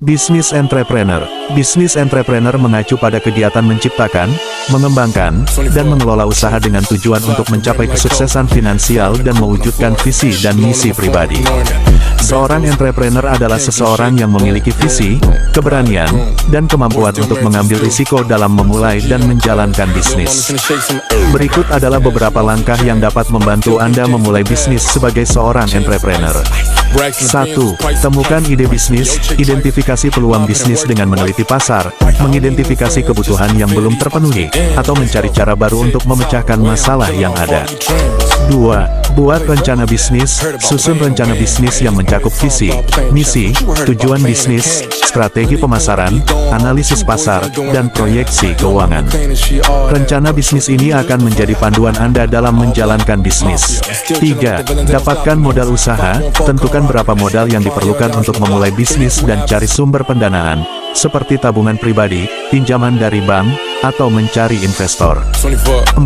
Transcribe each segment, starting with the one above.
Bisnis entrepreneur. Bisnis entrepreneur mengacu pada kegiatan menciptakan, mengembangkan, dan mengelola usaha dengan tujuan untuk mencapai kesuksesan finansial dan mewujudkan visi dan misi pribadi. Seorang entrepreneur adalah seseorang yang memiliki visi, keberanian, dan kemampuan untuk mengambil risiko dalam memulai dan menjalankan bisnis. Berikut adalah beberapa langkah yang dapat membantu Anda memulai bisnis sebagai seorang entrepreneur. 1. Temukan ide bisnis. Identifikasi peluang bisnis dengan meneliti pasar, mengidentifikasi kebutuhan yang belum terpenuhi, atau mencari cara baru untuk memecahkan masalah yang ada. 2. Buat rencana bisnis. Susun rencana bisnis yang mencakup visi, misi, tujuan bisnis, strategi pemasaran, analisis pasar, dan proyeksi keuangan. Rencana bisnis ini akan menjadi panduan Anda dalam menjalankan bisnis. 3. Dapatkan modal usaha. Tentukan berapa modal yang diperlukan untuk memulai bisnis dan cari sumber pendanaan, seperti tabungan pribadi, pinjaman dari bank, atau mencari investor. 4.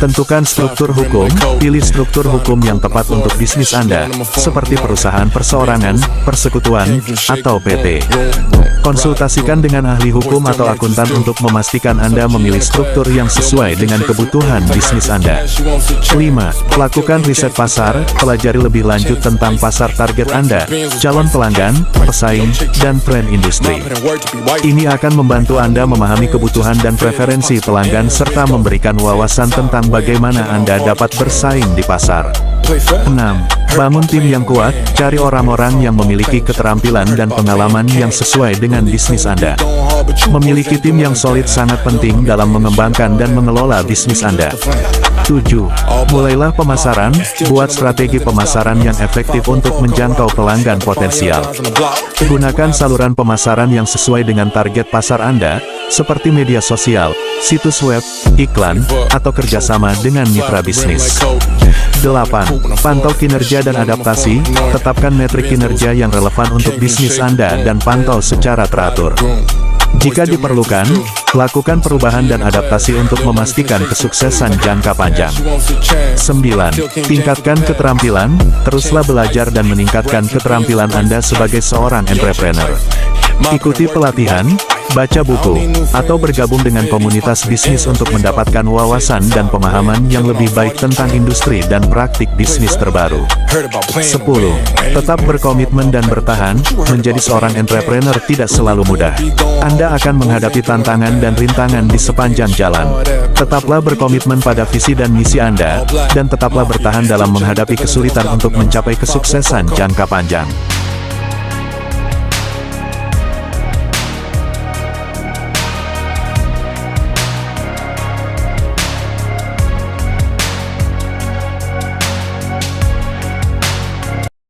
Tentukan struktur hukum. Pilih struktur hukum yang tepat untuk bisnis Anda, seperti perusahaan perseorangan, persekutuan, atau PT. Konsultasikan dengan ahli hukum atau akuntan untuk memastikan Anda memilih struktur yang sesuai dengan kebutuhan bisnis Anda. 5. Lakukan riset pasar. Pelajari lebih lanjut tentang pasar target Anda, calon pelanggan, pesaing, dan tren industri. Ini akan membantu Anda memahami kebutuhan dan preferensi pelanggan serta memberikan wawasan tentang bagaimana Anda dapat bersaing di pasar. 6. Bangun tim yang kuat. Cari orang-orang yang memiliki keterampilan dan pengalaman yang sesuai dengan bisnis Anda. Memiliki tim yang solid sangat penting dalam mengembangkan dan mengelola bisnis Anda. 7. Mulailah pemasaran. Buat strategi pemasaran yang efektif untuk menjangkau pelanggan potensial. Gunakan saluran pemasaran yang sesuai dengan target pasar Anda, seperti media sosial, situs web, iklan, atau kerjasama dengan mitra bisnis. 8. Pantau kinerja dan adaptasi. Tetapkan metrik kinerja yang relevan untuk bisnis Anda dan pantau secara teratur. Jika diperlukan, lakukan perubahan dan adaptasi untuk memastikan kesuksesan jangka panjang. 9. Tingkatkan keterampilan. Teruslah belajar dan meningkatkan keterampilan Anda sebagai seorang entrepreneur. Ikuti pelatihan, baca buku, atau bergabung dengan komunitas bisnis untuk mendapatkan wawasan dan pemahaman yang lebih baik tentang industri dan praktik bisnis terbaru. 10. Tetap berkomitmen dan bertahan. Menjadi seorang entrepreneur tidak selalu mudah. Anda akan menghadapi tantangan dan rintangan di sepanjang jalan. Tetaplah berkomitmen pada visi dan misi Anda, dan tetaplah bertahan dalam menghadapi kesulitan untuk mencapai kesuksesan jangka panjang.